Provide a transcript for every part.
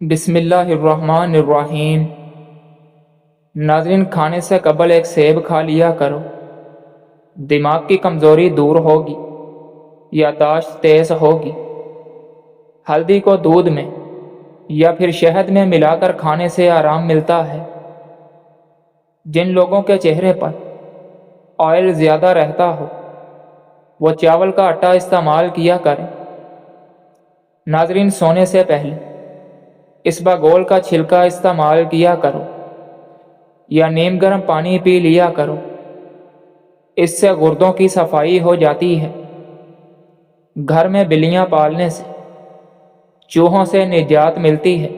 بسم اللہ الرحمن الرحیم۔ ناظرین، کھانے سے قبل ایک سیب کھا لیا کرو، دماغ کی کمزوری دور ہوگی، یادداشت تیز ہوگی۔ ہلدی کو دودھ میں یا پھر شہد میں ملا کر کھانے سے آرام ملتا ہے۔ جن لوگوں کے چہرے پر آئل زیادہ رہتا ہو وہ چاول کا آٹا استعمال کیا کریں۔ ناظرین، سونے سے پہلے اسباگول کا چھلکا استعمال کیا کرو یا نیم گرم پانی پی لیا کرو، اس سے گردوں کی صفائی ہو جاتی ہے۔ گھر میں بلیاں پالنے سے چوہوں سے نجات ملتی ہے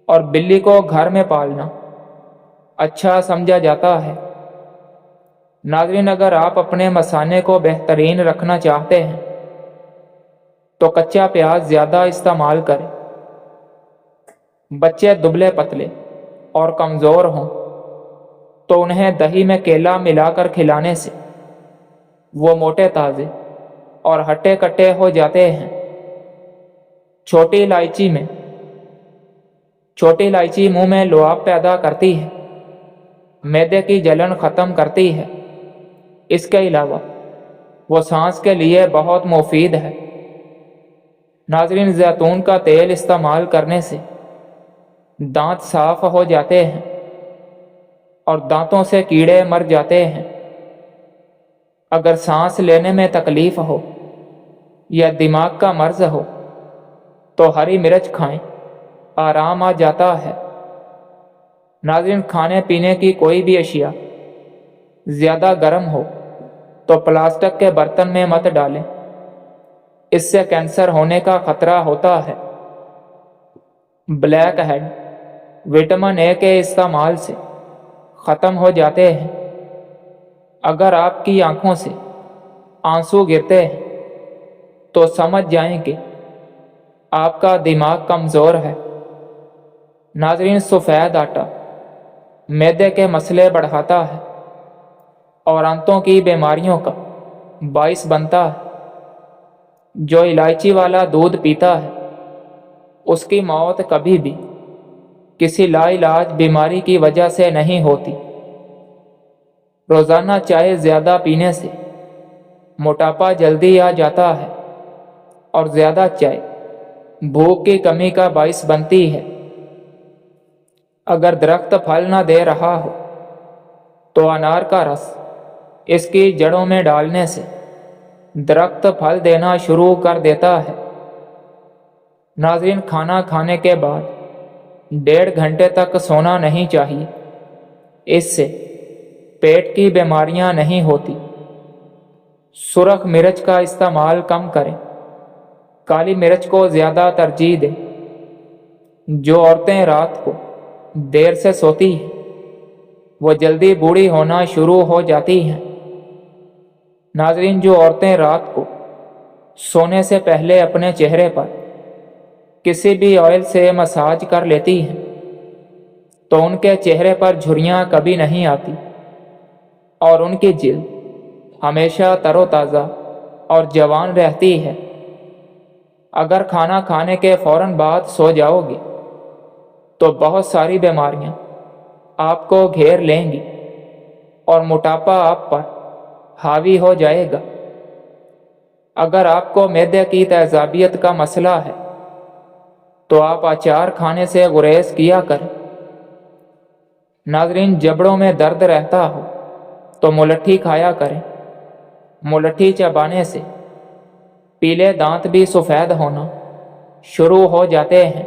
اور بلی کو گھر میں پالنا اچھا سمجھا جاتا ہے۔ ناظرین، اگر آپ اپنے مثانے کو بہترین رکھنا چاہتے ہیں تو کچا پیاز زیادہ استعمال کریں۔ بچے دبلے پتلے اور کمزور ہوں تو انہیں دہی میں کیلا ملا کر کھلانے سے وہ موٹے تازے اور ہٹے کٹے ہو جاتے ہیں۔ چھوٹی الائچی منہ میں لعاب پیدا کرتی ہے، معدے کی جلن ختم کرتی ہے۔ اس کے علاوہ وہ سانس کے لیے بہت مفید ہے۔ ناظرین، زیتون کا تیل استعمال کرنے سے دانت صاف ہو جاتے ہیں اور دانتوں سے کیڑے مر جاتے ہیں۔ اگر سانس لینے میں تکلیف ہو یا دماغ کا مرض ہو تو ہری مرچ کھائیں، آرام آ جاتا ہے۔ ناظرین، کھانے پینے کی کوئی بھی اشیاء زیادہ گرم ہو تو پلاسٹک کے برتن میں مت ڈالیں، اس سے کینسر ہونے کا خطرہ ہوتا ہے۔ بلیک ہیڈ وٹامن اے کے استعمال سے ختم ہو جاتے ہیں۔ اگر آپ کی آنکھوں سے آنسو گرتے ہیں تو سمجھ جائیں کہ آپ کا دماغ کمزور ہے۔ ناظرین، سفید آٹا معدے کے مسئلے بڑھاتا ہے اور آنتوں کی بیماریوں کا باعث بنتا ہے۔ جو الائچی والا دودھ پیتا ہے اس کی موت کبھی بھی کسی لا علاج بیماری کی وجہ سے نہیں ہوتی۔ روزانہ چائے زیادہ پینے سے موٹاپا جلدی آ جاتا ہے اور زیادہ چائے بھوک کی کمی کا باعث بنتی ہے۔ اگر درخت پھل نہ دے رہا ہو تو انار کا رس اس کی جڑوں میں ڈالنے سے درخت پھل دینا شروع کر دیتا ہے۔ ناظرین، کھانا کھانے کے بعد 1.5 گھنٹے تک سونا نہیں چاہیے، اس سے پیٹ کی بیماریاں نہیں ہوتی۔ سرخ مرچ کا استعمال کم کریں، کالی مرچ کو زیادہ ترجیح دیں۔ جو عورتیں رات کو دیر سے سوتی ہیں وہ جلدی بوڑھی ہونا شروع ہو جاتی ہیں۔ ناظرین، جو عورتیں رات کو سونے سے پہلے اپنے چہرے پر کسی بھی آئل سے مساج کر لیتی ہیں تو ان کے چہرے پر جھریاں کبھی نہیں آتی اور ان کی جلد ہمیشہ تر و تازہ اور جوان رہتی ہے۔ اگر کھانا کھانے کے فوراً بعد سو جاؤ گے تو بہت ساری بیماریاں آپ کو گھیر لیں گی اور موٹاپا آپ پر حاوی ہو جائے گا۔ اگر آپ کو معدے کی تیزابیت کا مسئلہ ہے تو آپ اچار کھانے سے گریز کیا کریں۔ ناظرین، جبڑوں میں درد رہتا ہو تو ملٹھی کھایا کریں۔ ملٹھی چبانے سے پیلے دانت بھی سفید ہونا شروع ہو جاتے ہیں۔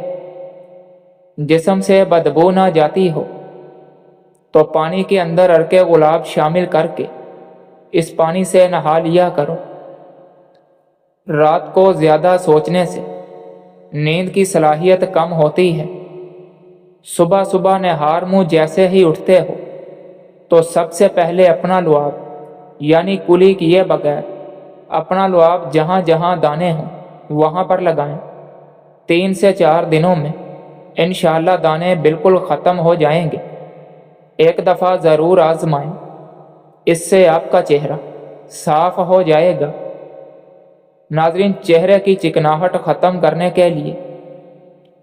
جسم سے بدبو نہ جاتی ہو تو پانی کے اندر عرق گلاب شامل کر کے اس پانی سے نہا لیا کرو۔ رات کو زیادہ سوچنے سے نیند کی صلاحیت کم ہوتی ہے۔ صبح صبح نہار منہ جیسے ہی اٹھتے ہو تو سب سے پہلے اپنا لعاب یعنی کلی کیے بغیر اپنا لعاب جہاں جہاں دانے ہوں وہاں پر لگائیں۔ 3 سے 4 دنوں میں انشاءاللہ دانے بالکل ختم ہو جائیں گے۔ ایک دفعہ ضرور آزمائیں، اس سے آپ کا چہرہ صاف ہو جائے گا۔ ناظرین، چہرے کی چکناہٹ ختم کرنے کے لیے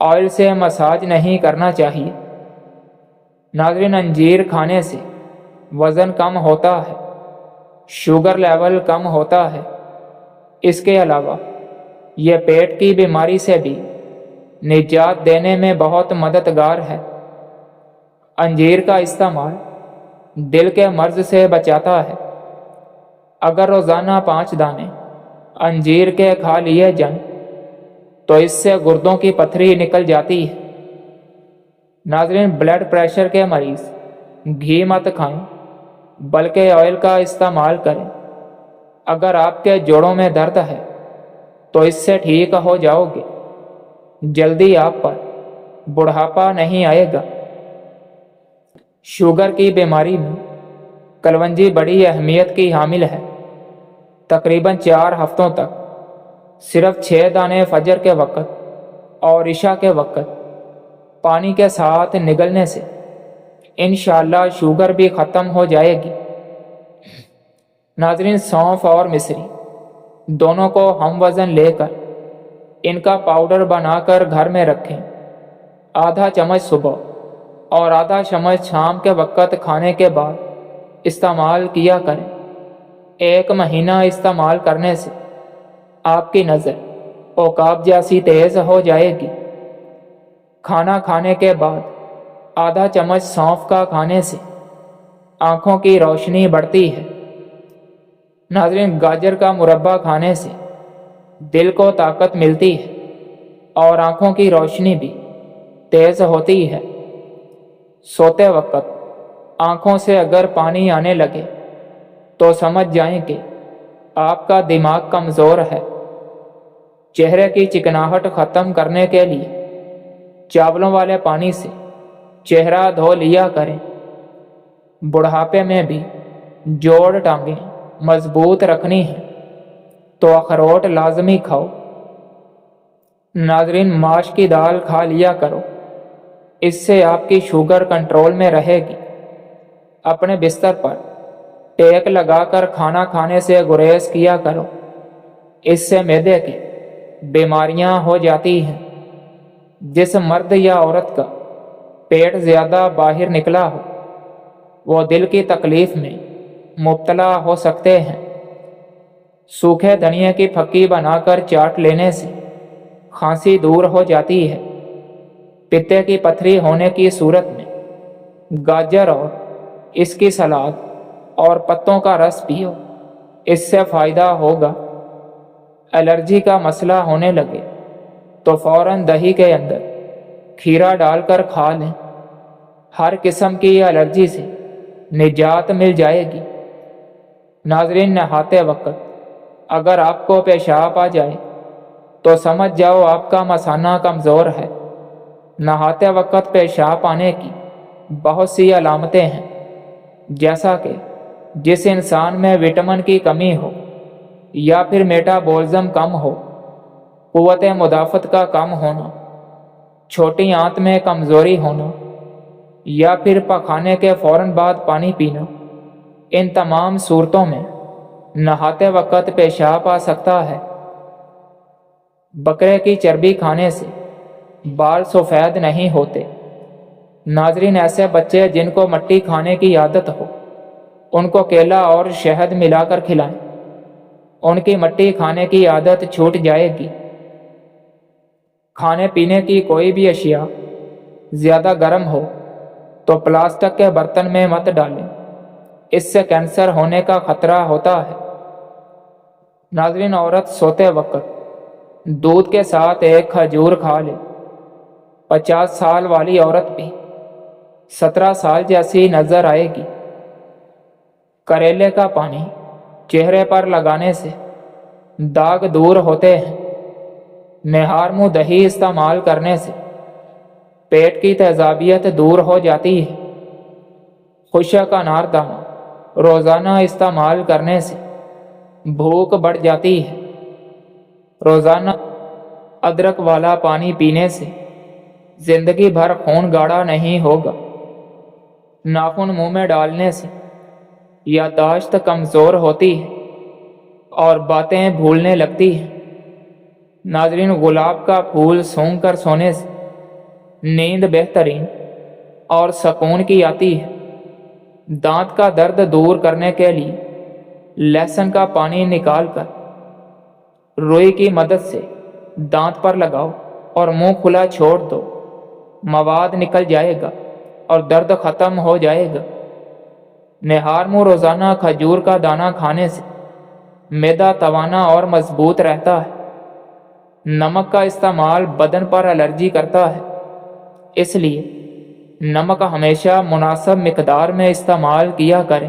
آئل سے مساج نہیں کرنا چاہیے۔ ناظرین، انجیر کھانے سے وزن کم ہوتا ہے، شوگر لیول کم ہوتا ہے۔ اس کے علاوہ یہ پیٹ کی بیماری سے بھی نجات دینے میں بہت مددگار ہے۔ انجیر کا استعمال دل کے مرض سے بچاتا ہے۔ اگر روزانہ 5 دانے انجیر کے کھا لیے جائیں تو اس سے گردوں کی پتھری نکل جاتی ہے۔ ناظرین، بلڈ پریشر کے مریض گھی مت کھائیں بلکہ آئل کا استعمال کریں۔ اگر آپ کے جوڑوں میں درد ہے تو اس سے ٹھیک ہو جاؤ گے۔ جلدی آپ پر بڑھاپا نہیں آئے گا۔ شوگر کی بیماری میں کلونجی بڑی اہمیت کی حامل ہے۔ تقریباً 4 ہفتوں تک صرف 6 دانے فجر کے وقت اور عشاء کے وقت پانی کے ساتھ نگلنے سے انشاءاللہ شوگر بھی ختم ہو جائے گی۔ ناظرین، سونف اور مصری دونوں کو ہم وزن لے کر ان کا پاؤڈر بنا کر گھر میں رکھیں۔ آدھا چمچ صبح اور آدھا چمچ شام کے وقت کھانے کے بعد استعمال کیا کریں۔ 1 مہینہ استعمال کرنے سے آپ کی نظر عقاب جیسی تیز ہو جائے گی۔ کھانا کھانے کے بعد آدھا چمچ سونف کا کھانے سے آنکھوں کی روشنی بڑھتی ہے۔ ناظرین، گاجر کا مربع کھانے سے دل کو طاقت ملتی ہے اور آنکھوں کی روشنی بھی تیز ہوتی ہے۔ سوتے وقت آنکھوں سے اگر پانی آنے لگے تو سمجھ جائیں کہ آپ کا دماغ کمزور ہے۔ چہرے کی چکناہٹ ختم کرنے کے لیے چاولوں والے پانی سے چہرہ دھو لیا کریں۔ بڑھاپے میں بھی جوڑ ٹانگیں مضبوط رکھنی ہیں تو اخروٹ لازمی کھاؤ۔ ناظرین، ماش کی دال کھا لیا کرو، اس سے آپ کی شوگر کنٹرول میں رہے گی۔ اپنے بستر پر ٹیک لگا کر کھانا کھانے سے گریز کیا کرو، اس سے معدے کی بیماریاں ہو جاتی ہیں۔ جس مرد یا عورت کا پیٹ زیادہ باہر نکلا ہو وہ دل کی تکلیف میں مبتلا ہو سکتے ہیں۔ سوکھے دھنیا کی پھکی بنا کر چاٹ لینے سے کھانسی دور ہو جاتی ہے۔ پتے کی پتھری ہونے کی صورت میں گاجر اور اس کی سلاد اور پتوں کا رس پیو، اس سے فائدہ ہوگا۔ الرجی کا مسئلہ ہونے لگے تو فوراً دہی کے اندر کھیرا ڈال کر کھا لیں، ہر قسم کی الرجی سے نجات مل جائے گی۔ ناظرین، نہاتے وقت اگر آپ کو پیشاب آ جائے تو سمجھ جاؤ آپ کا مثانہ کمزور ہے۔ نہاتے وقت پیشاب آنے کی بہت سی علامتیں ہیں، جیسا کہ جس انسان میں وٹامن کی کمی ہو یا پھر میٹابولزم کم ہو، قوت مدافعت کا کم ہونا، چھوٹی آنت میں کمزوری ہونا یا پھر پخانے کے فوراً بعد پانی پینا۔ ان تمام صورتوں میں نہاتے وقت پیشاب آ سکتا ہے۔ بکرے کی چربی کھانے سے بال سفید نہیں ہوتے۔ ناظرین، ایسے بچے جن کو مٹی کھانے کی عادت ہو ان کو کیلا اور شہد ملا کر کھلائیں، ان کی مٹی کھانے کی عادت چھوٹ جائے گی۔ کھانے پینے کی کوئی بھی اشیاء زیادہ گرم ہو تو پلاسٹک کے برتن میں مت ڈالیں، اس سے کینسر ہونے کا خطرہ ہوتا ہے۔ ناظرین، عورت سوتے وقت دودھ کے ساتھ 1 کھجور کھا لے۔ 50 سال والی عورت بھی 17 سال جیسی نظر آئے گی۔ کریلے کا پانی چہرے پر لگانے سے داغ دور ہوتے ہیں۔ نہار منہ دہی استعمال کرنے سے پیٹ کی تیزابیت دور ہو جاتی ہے۔ خشک انار دانہ روزانہ استعمال کرنے سے بھوک بڑھ جاتی ہے۔ روزانہ ادرک والا پانی پینے سے زندگی بھر خون گاڑھا نہیں ہوگا۔ ناخن منہ میں ڈالنے سے یادداشت کمزور ہوتی ہے اور باتیں بھولنے لگتی ہیں۔ ناظرین، گلاب کا پھول سونگھ کر سونے سے نیند بہترین اور سکون کی آتی ہے۔ دانت کا درد دور کرنے کے لیے لہسن کا پانی نکال کر روئی کی مدد سے دانت پر لگاؤ اور منہ کھلا چھوڑ دو، مواد نکل جائے گا اور درد ختم ہو جائے گا۔ نہار منہ روزانہ کھجور کا دانہ کھانے سے معدہ توانا اور مضبوط رہتا ہے۔ نمک کا استعمال بدن پر الرجی کرتا ہے، اس لیے نمک ہمیشہ مناسب مقدار میں استعمال کیا کریں۔